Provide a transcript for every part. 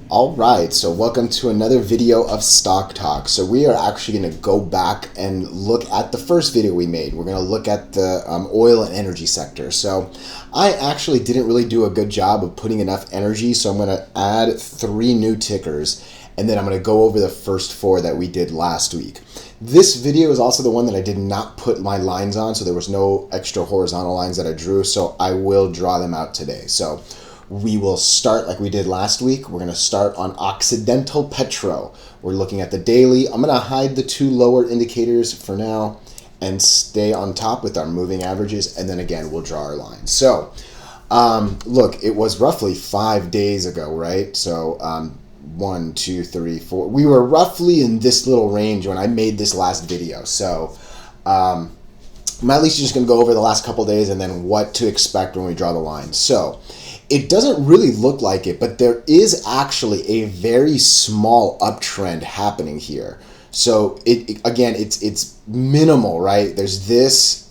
All right, so welcome to another video of Stock Talk. So we are actually going to go back and look at the first video we made. We're going to look at the oil and energy sector. So I actually didn't really do a good job of putting enough energy, so I'm going to add 3 new tickers, and then I'm going to go over the first 4 that we did last week. This video is also the one that I did not put my lines on, so there was no extra horizontal lines that I drew, so I will draw them out today. So we will start like we did last week. We're going to start on Occidental Petro. We're looking at the daily. I'm going to hide the 2 lower indicators for now and stay on top with our moving averages, and then again we'll draw our lines. So look, it was roughly 5 days ago, right? So 1, 2, 3, 4. We were roughly in this little range when I made this last video. So I'm at least just going to go over the last couple days and then what to expect when we draw the line. So it doesn't really look like it, but there is actually a very small uptrend happening here. So again, it's minimal, right? There's this,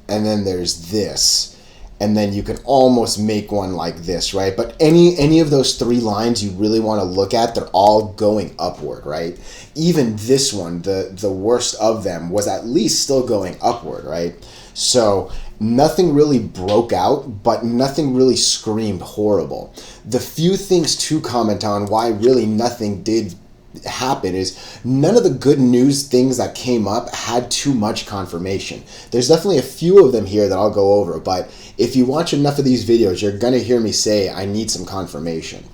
and then there's this, and then you can almost make one like this, right? But any of those 3 lines you really want to look at, they're all going upward, right? Even this one, the worst of them, was at least still going upward, right? So nothing really broke out, but nothing really screamed horrible. The few things to comment on why really nothing did happen is none of the good news things that came up had too much confirmation. There's definitely a few of them here that I'll go over, but if you watch enough of these videos, you're going to hear me say I need some confirmation.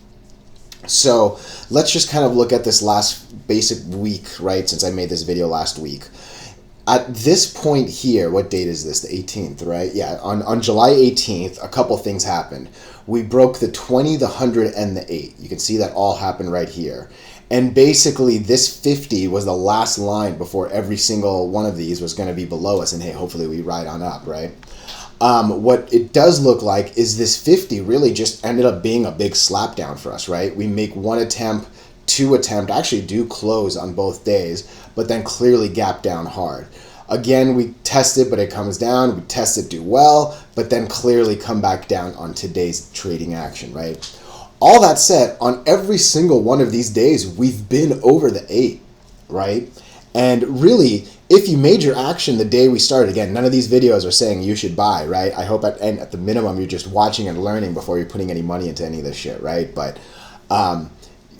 So let's just kind of look at this last basic week, right, since I made this video last week. At this point here, what date is this? The 18th, right? Yeah, on July 18th, a couple things happened. We broke the 20, the 100, and the 8. You can see that all happened right here. And basically, this 50 was the last line before every single one of these was going to be below us. And hey, hopefully we ride on up, right? What it does look like is this 50 really just ended up being a big slap down for us, right? We make 1 attempt, 2 attempt, actually do close on both days, but then clearly gap down hard. Again, we test it, but it comes down. We test it, do well, but then clearly come back down on today's trading action, right? All that said, on every single one of these days, we've been over the 8, right? And really, if you made your action the day we started, again, none of these videos are saying you should buy, right? I hope at the minimum you're just watching and learning before you're putting any money into any of this shit, right? But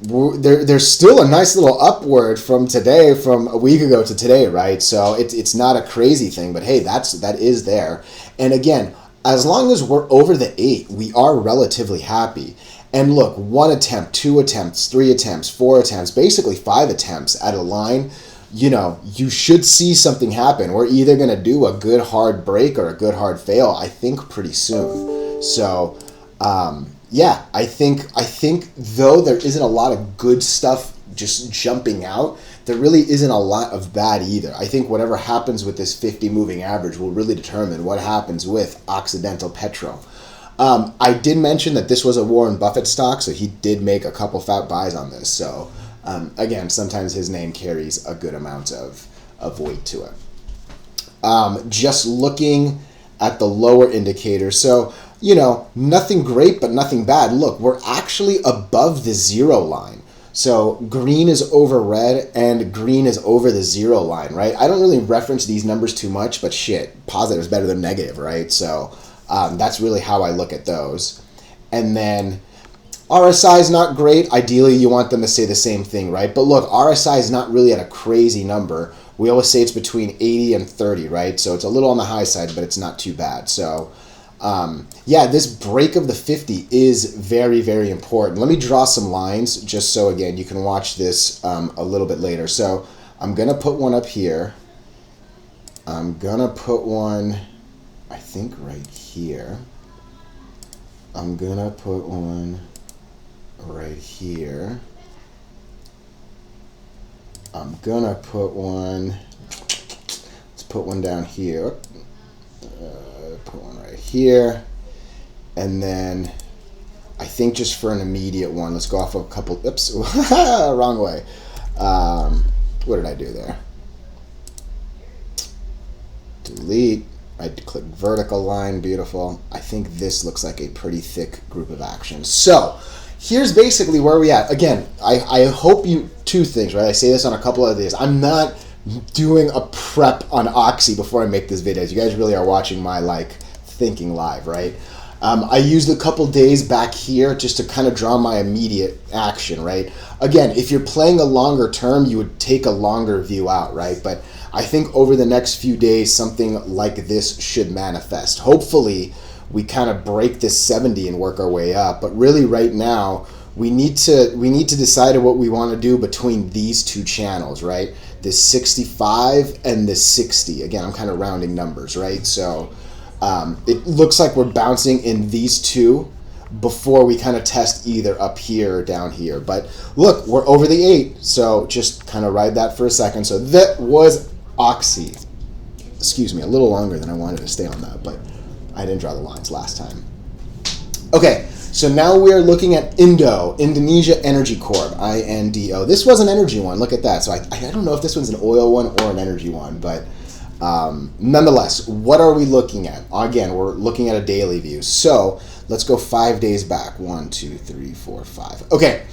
there's still a nice little upward from today, from a week ago to today, right? So it's not a crazy thing, but hey, that is there. And again, as long as we're over the 8, we are relatively happy. And look, 1 attempt, 2 attempts, 3 attempts, 4 attempts, basically 5 attempts at a line, you know, you should see something happen. We're either going to do a good hard break or a good hard fail, I think, pretty soon. So yeah, I think though there isn't a lot of good stuff just jumping out, there really isn't a lot of bad either. I think whatever happens with this 50 moving average will really determine what happens with Occidental Petro. I did mention that this was a Warren Buffett stock, so he did make a couple fat buys on this. So again, sometimes his name carries a good amount of weight to it. Just looking at the lower indicator, so you know, nothing great, but nothing bad. Look, we're actually above the 0 line. So green is over red and green is over the 0 line, right? I don't really reference these numbers too much, but shit, positive is better than negative, right? So that's really how I look at those. And then RSI is not great. Ideally, you want them to say the same thing, right? But look, RSI is not really at a crazy number. We always say it's between 80 and 30, right? So it's a little on the high side, but it's not too bad. So yeah, this break of the 50 is very, very important. Let me draw some lines just so, again, you can watch this a little bit later. So I'm going to put one up here. I'm going to put one, I think, right here. I'm going to put one right here. I'm going to put one, let's put one down here. Put one right here, and then I think just for an immediate one, let's go off of a couple, oops, wrong way. What did I do there? Delete, I click vertical line, beautiful. I think this looks like a pretty thick group of actions. So here's basically where we at. Again, I hope you, two things, right? I say this on a couple of days. I'm not doing a prep on OXY before I make this video. You guys really are watching my like thinking live, right? I used a couple days back here just to kind of draw my immediate action, right? Again, if you're playing a longer term, you would take a longer view out, right? But I think over the next few days, something like this should manifest. Hopefully, we kind of break this 70 and work our way up. But really, right now, we need to decide what we want to do between these two channels, right? This 65 and this 60. Again, I'm kind of rounding numbers, right? So it looks like we're bouncing in these two before we kind of test either up here or down here. But look, we're over the 8, so just kind of ride that for a second. So that was OXY. Excuse me, a little longer than I wanted to stay on that, but I didn't draw the lines last time. Okay, so now we're looking at INDO, Indonesia Energy Corp, INDO. This was an energy one, look at that. So I don't know if this one's an oil one or an energy one, but nonetheless, what are we looking at? Again, we're looking at a daily view. So let's go 5 days back. 1, 2, 3, 4, 5. Okay,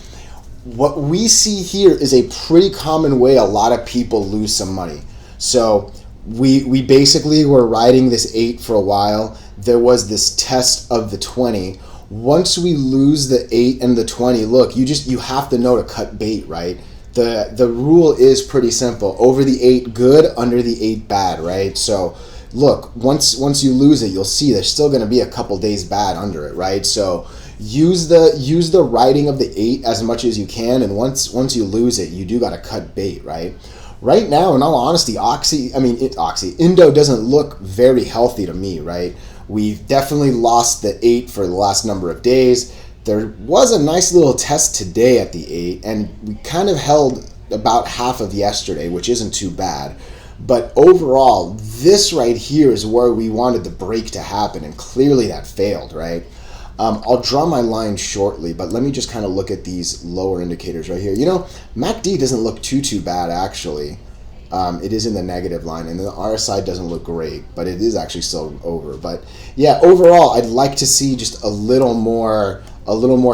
what we see here is a pretty common way a lot of people lose some money. So we basically were riding this 8 for a while. There was this test of the 20. Once we lose the 8 and the 20, look, you have to know to cut bait, right? The rule is pretty simple. Over the 8 good, under the 8 bad, right? So look, once you lose it, you'll see there's still going to be a couple days bad under it, right? So use the riding of the 8 as much as you can, and once you lose it, you do got to cut bait, right? Right now, in all honesty, INDO doesn't look very healthy to me, right? We've definitely lost the 8 for the last number of days. There was a nice little test today at the 8, and we kind of held about half of yesterday, which isn't too bad. But overall, this right here is where we wanted the break to happen, and clearly that failed, right? I'll draw my line shortly, but let me just kind of look at these lower indicators right here. You know, MACD doesn't look too bad, actually. It is in the negative line, and the RSI doesn't look great, but it is actually still over. But yeah, overall, I'd like to see just a little more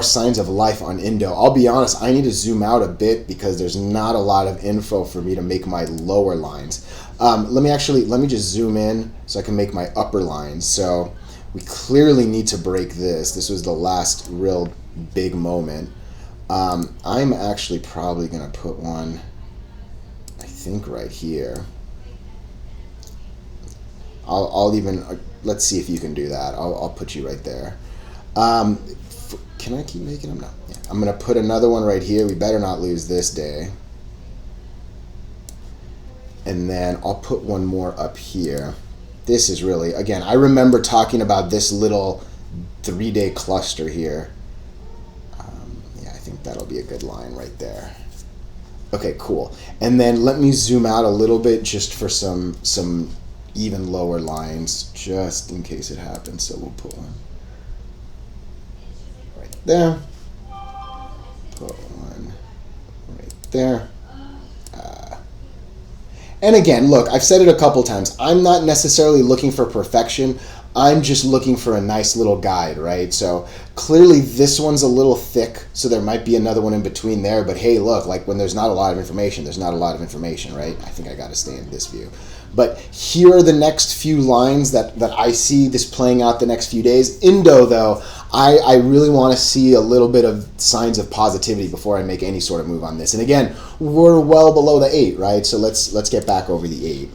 signs of life on INDO. I'll be honest, I need to zoom out a bit because there's not a lot of info for me to make my lower lines. Let me just zoom in so I can make my upper lines. So we clearly need to break this. This was the last real big moment. I'm actually probably going to put one, I think, right here. I'll even, let's see if you can do that. I'll put you right there. Can I keep making them? No. Yeah. I'm going to put another one right here. We better not lose this day. And then I'll put one more up here. This is really, again, I remember talking about this little 3-day cluster here. Yeah, I think that'll be a good line right there. Okay, cool. And then let me zoom out a little bit just for some even lower lines, just in case it happens. So we'll put one right there. Put one right there. And again, look, I've said it a couple times. I'm not necessarily looking for perfection. I'm just looking for a nice little guide, right? So clearly this one's a little thick, so there might be another one in between there. But hey, look, like when there's not a lot of information, there's not a lot of information, right? I think I got to stay in this view. But here are the next few lines that I see this playing out the next few days. INDO, though, I really want to see a little bit of signs of positivity before I make any sort of move on this. And again, we're well below the 8, right? So let's get back over the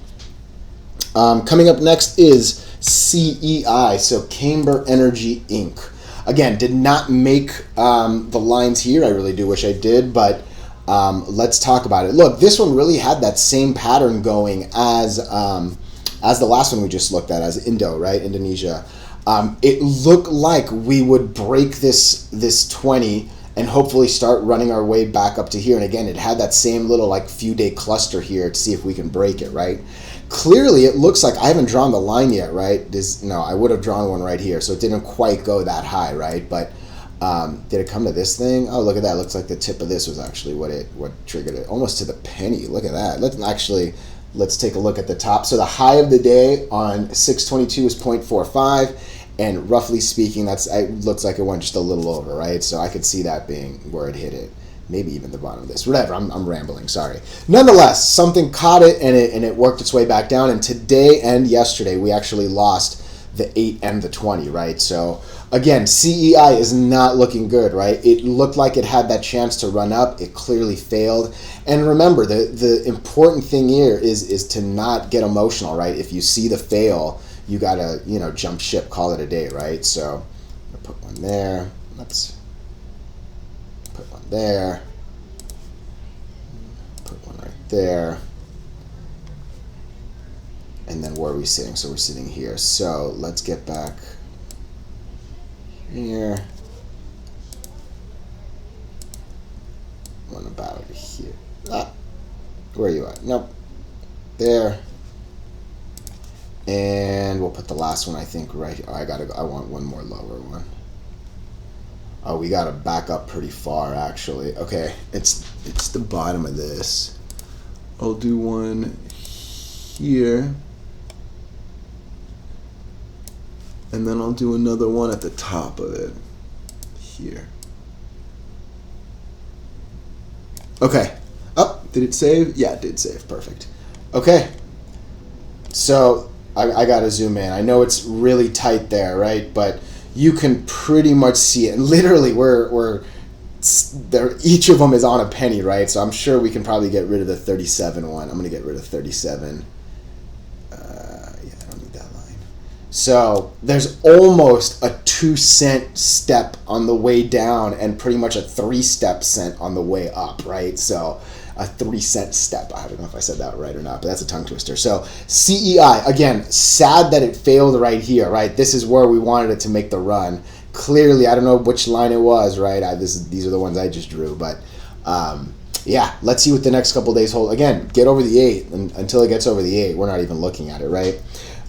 8. Coming up next is CEI, so Camber Energy Inc. Again, did not make the lines here. I really do wish I did, but let's talk about it. Look, this one really had that same pattern going as the last one we just looked at, as INDO, right? Indonesia. It looked like we would break this 20 and hopefully start running our way back up to here. And again, it had that same little like few day cluster here to see if we can break it, right? Clearly, it looks like I haven't drawn the line yet, right? No, I would have drawn one right here, so it didn't quite go that high, right? But did it come to this thing? Oh, look at that. It looks like the tip of this was actually what triggered it, almost to the penny. Look at that. Let's take a look at the top. So the high of the day on 622 is 0.45, And roughly speaking, it looks like it went just a little over, right? So I could see that being where it hit it. Maybe even the bottom of this. Whatever, I'm rambling, sorry. Nonetheless, something caught it and it worked its way back down. And today and yesterday, we actually lost the 8 and the 20, right? So again, CEI is not looking good, right? It looked like it had that chance to run up. It clearly failed. And remember, the important thing here is to not get emotional, right? If you see the fail, you gotta, jump ship, call it a day, right? So I'll put one there. Let's put one there. Put one right there. And then where are we sitting? So we're sitting here. So let's get back here. One about here. Where are you at? Nope. There. And we'll put the last one, I think, right here. I want one more lower one. Oh, we gotta back up pretty far, actually. Okay, it's the bottom of this. I'll do one here. And then I'll do another one at the top of it. Here. Okay. Oh, did it save? Yeah, it did save. Perfect. Okay. So I gotta zoom in. I know it's really tight there, right? But you can pretty much see it. Literally, each of them is on a penny, right? So I'm sure we can probably get rid of the 37 one. I'm gonna get rid of 37. Yeah, I don't need that line. So there's almost a 2-cent step on the way down and pretty much a 3-step cent on the way up, right? So a 3-cent step. I don't know if I said that right or not, but that's a tongue twister. So CEI, again, sad that it failed right here, right? This is where we wanted it to make the run. Clearly, I don't know which line it was, right? These are the ones I just drew, but yeah, let's see what the next couple days hold. Again, get over the 8, and until it gets over the 8, we're not even looking at it, right?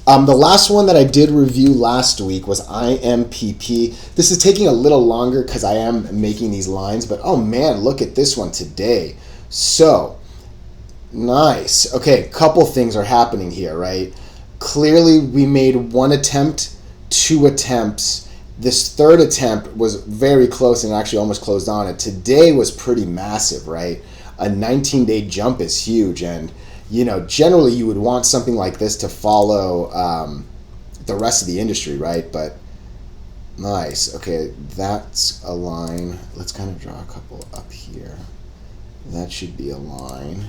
The last one that I did review last week was IMPP. This is taking a little longer because I am making these lines, but oh man, look at this one today. So, nice. Okay, couple things are happening here, right? Clearly, we made 1 attempt, 2 attempts. This 3rd attempt was very close and actually almost closed on it. Today was pretty massive, right? A 19-day jump is huge, and generally you would want something like this to follow the rest of the industry, right? But nice. Okay, that's a line. Let's kind of draw a couple up here. That should be a line.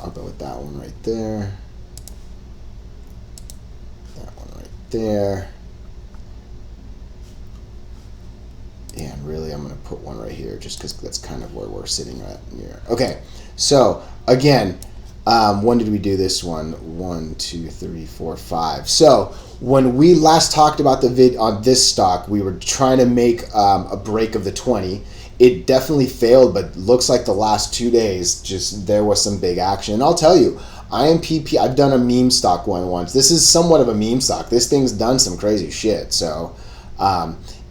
I'll go with that one right there. That one right there. And really, I'm going to put one right here just because that's kind of where we're sitting at near. Okay, so again, when did we do this one? 1, 2, 3, 4, 5. So when we last talked about the vid on this stock, we were trying to make a break of the 20. It definitely failed, but looks like the last 2 days, there was some big action. And I'll tell you, IMPP, I've done a meme stock one once. This is somewhat of a meme stock. This thing's done some crazy shit. So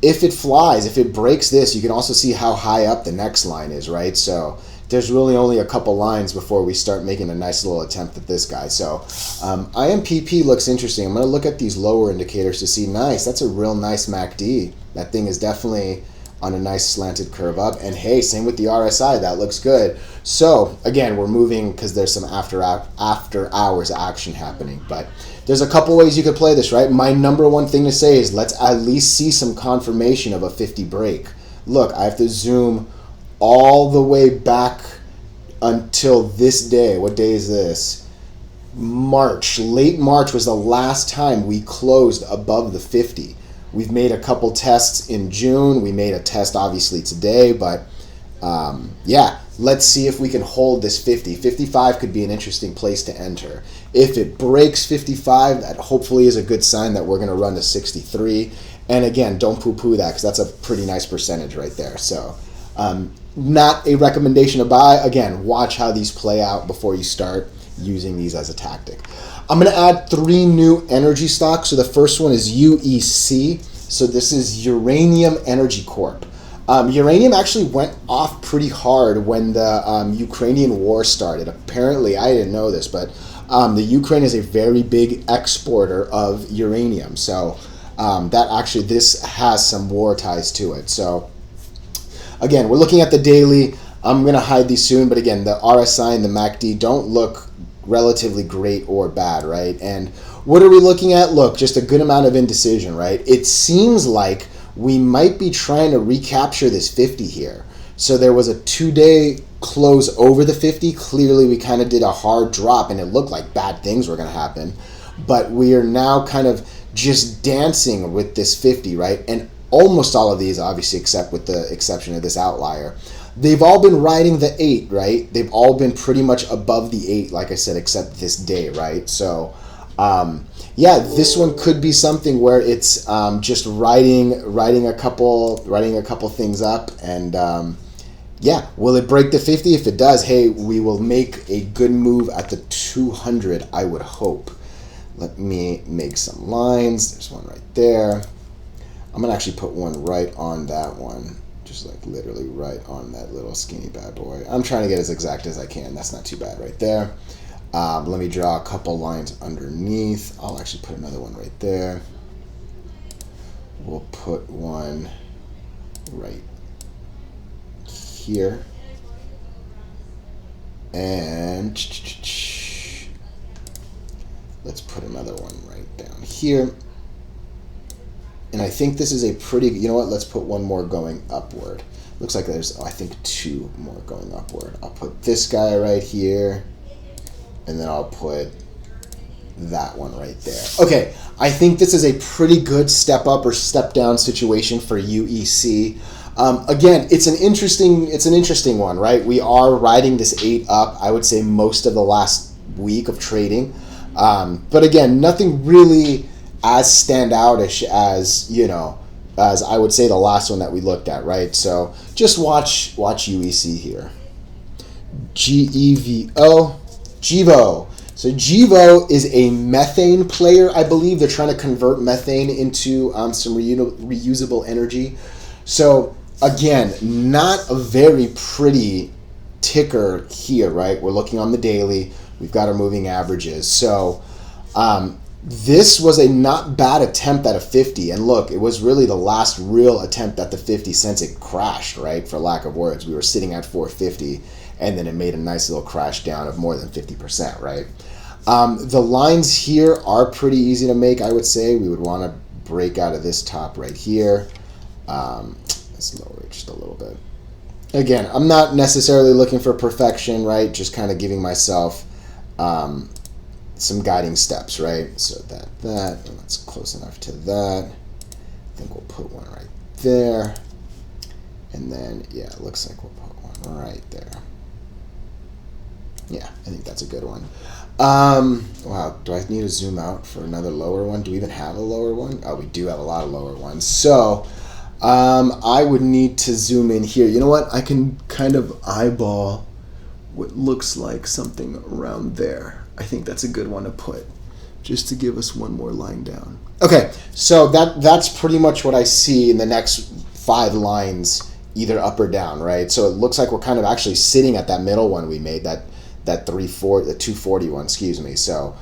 if it flies, if it breaks this, you can also see how high up the next line is, right? So there's really only a couple lines before we start making a nice little attempt at this guy. So IMPP looks interesting. I'm going to look at these lower indicators to see, nice, that's a real nice MACD. That thing is definitely on a nice slanted curve up. And hey, same with the RSI, that looks good. So again, we're moving because there's some after hours action happening. But there's a couple ways you could play this, right? My number one thing to say is let's at least see some confirmation of a 50 break. Look, I have to zoom all the way back until this day. What day is this? March. Late March was the last time we closed above the 50. We've made a couple tests in June. We made a test obviously today, but yeah, let's see if we can hold this 50. 55 could be an interesting place to enter. If it breaks 55, that hopefully is a good sign that we're going to run to 63. And again, don't poo-poo that because that's a pretty nice percentage right there. So not a recommendation to buy. Again, watch how these play out before you start using these as a tactic. I'm going to add 3 new energy stocks. So the first one is UEC. So this is Uranium Energy Corp. Uranium actually went off pretty hard when the Ukrainian war started. Apparently, I didn't know this, but The Ukraine is a very big exporter of uranium, so that actually, this has some war ties to it. So again, we're looking at the daily. I'm going to hide these soon, but again, the RSI and the MACD don't look relatively great or bad, right? And what are we looking at? Look, just a good amount of indecision, right? It seems like we might be trying to recapture this 50 here. So there was a 2-day close over the 50. Clearly, we kind of did a hard drop, and it looked like bad things were going to happen. But we are now kind of just dancing with this 50, right? And almost all of these, obviously, except with the exception of this outlier, they've all been riding the 8, right? They've all been pretty much above the 8, like I said, except this day, right? So yeah, this one could be something where it's just riding a couple things up, and yeah, will it break the 50? If it does, hey, we will make a good move at the 200, I would hope. Let me make some lines. There's one right there. I'm gonna actually put one right on that one, just like literally right on that little skinny bad boy. I'm trying to get as exact as I can. That's not too bad right there. Let me draw a couple lines underneath. I'll actually put another one right there. We'll put one right here. And let's put another one right down here. And I think this is a pretty, you know what, let's put one more going upward. Looks like there's, I think, 2 more going upward. I'll put this guy right here. And then I'll put that one right there. Okay, I think this is a pretty good step up or step down situation for UEC. Again, it's an interesting one, right? We are riding this 8 up, I would say, most of the last week of trading. But again, nothing really as standoutish as, you know, as I would say the last one that we looked at, right? So just watch UEC here. GEVO. GEVO. So GEVO is a methane player, I believe. They're trying to convert methane into some reusable energy. So again, not a very pretty ticker here, right? We're looking on the daily. We've got our moving averages. So this was a not bad attempt at a 50. And look, it was really the last real attempt at the 50 since it crashed, right? For lack of words, we were sitting at 450. And then it made a nice little crash down of more than 50%, right? The lines here are pretty easy to make, I would say. We would want to break out of this top right here. Let's lower it just a little bit. Again, I'm not necessarily looking for perfection, right? Just kind of giving myself some guiding steps, right? So that, and that's close enough to that. I think we'll put one right there. And then, yeah, it looks like we'll put one right there. Yeah, I think that's a good one. Wow, do I need to zoom out for another lower one? Do we even have a lower one? Oh, we do have a lot of lower ones. So I would need to zoom in here. You know what? I can kind of eyeball what looks like something around there. I think that's a good one to put, just to give us one more line down. Okay, so that's pretty much what I see in the next 5 lines, either up or down, right? So it looks like we're kind of actually sitting at that middle one we made, that 240 one, excuse me. So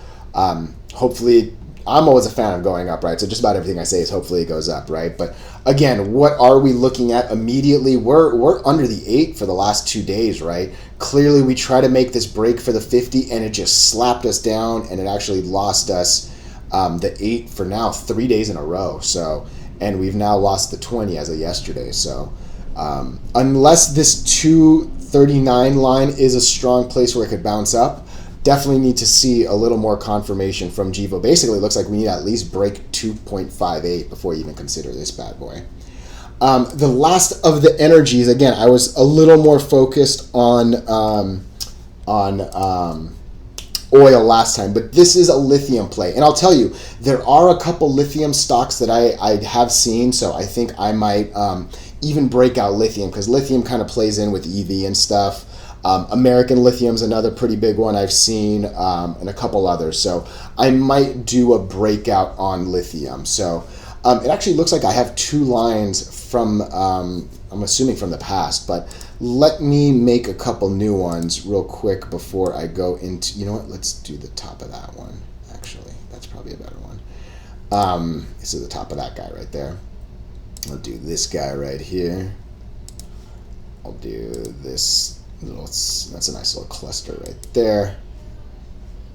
hopefully, I'm always a fan of going up, right? So just about everything I say is hopefully it goes up, right? But again, what are we looking at immediately? We're under the 8 for the last 2 days, right? Clearly, we try to make this break for the 50, and it just slapped us down, and it actually lost us the 8 for now 3 days in a row. So, and we've now lost the 20 as of yesterday. So unless this 239 line is a strong place where it could bounce up, definitely need to see a little more confirmation from GEVO. Basically, it looks like we need to at least break 2.58 before you even consider this bad boy. The last of the energies, again, I was a little more focused on oil last time, but this is a lithium play. And I'll tell you, there are a couple lithium stocks that I have seen, so I think I might even break out lithium, because lithium kind of plays in with EV and stuff. American Lithium's another pretty big one I've seen, and a couple others. So I might do a breakout on lithium. So it actually looks like I have 2 lines from, I'm assuming from the past, but let me make a couple new ones real quick before I go into, you know what, let's do the top of that one, actually. That's probably a better one. This is the top of that guy right there. I'll do this guy right here. I'll do this little, that's a nice little cluster right there.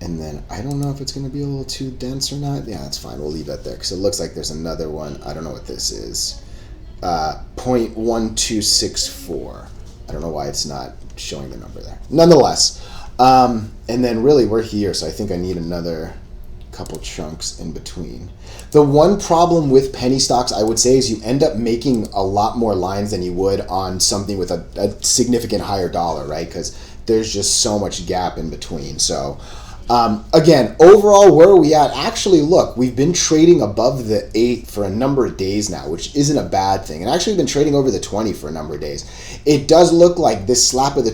And then I don't know if it's going to be a little too dense or not. Yeah, that's fine. We'll leave that there because it looks like there's another one. I don't know what this is. 0.1264. I don't know why it's not showing the number there. Nonetheless, and then really we're here, so I think I need another couple chunks in between. The one problem with penny stocks, I would say, is you end up making a lot more lines than you would on something with a significant higher dollar, right? Because there's just so much gap in between. So again, overall, where are we at? Actually, look, we've been trading above the 8 for a number of days now, which isn't a bad thing. And actually, we've been trading over the 20 for a number of days. It does look like this slap of the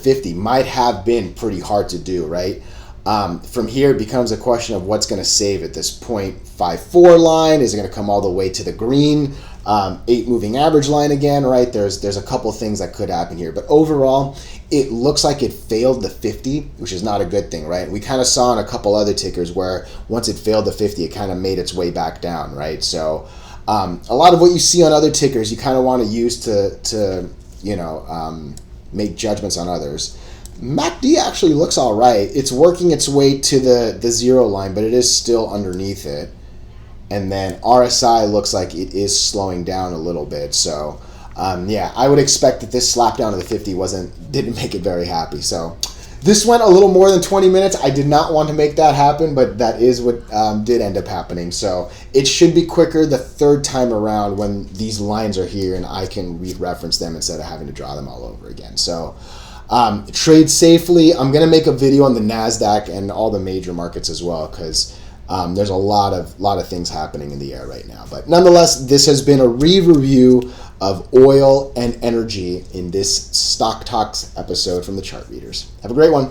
50 might have been pretty hard to do, right? From here, it becomes a question of what's going to save at this 0.54 line. Is it going to come all the way to the green 8 moving average line again, right? There's a couple things that could happen here. But overall, it looks like it failed the 50, which is not a good thing, right? We kind of saw in a couple other tickers where once it failed the 50, it kind of made its way back down, right? So a lot of what you see on other tickers, you kind of want to use to make judgments on others. MACD actually looks all right. It's working its way to the 0 line, but it is still underneath it. And then RSI looks like it is slowing down a little bit. So, yeah, I would expect that this slap down to the 50 didn't make it very happy. So this went a little more than 20 minutes. I did not want to make that happen, but that is what did end up happening. So it should be quicker the third time around when these lines are here and I can re-reference them instead of having to draw them all over again. So trade safely. I'm going to make a video on the NASDAQ and all the major markets as well because there's a lot of things happening in the air right now. But nonetheless, this has been a review of oil and energy in this Stock Talks episode from the Chart Readers. Have a great one.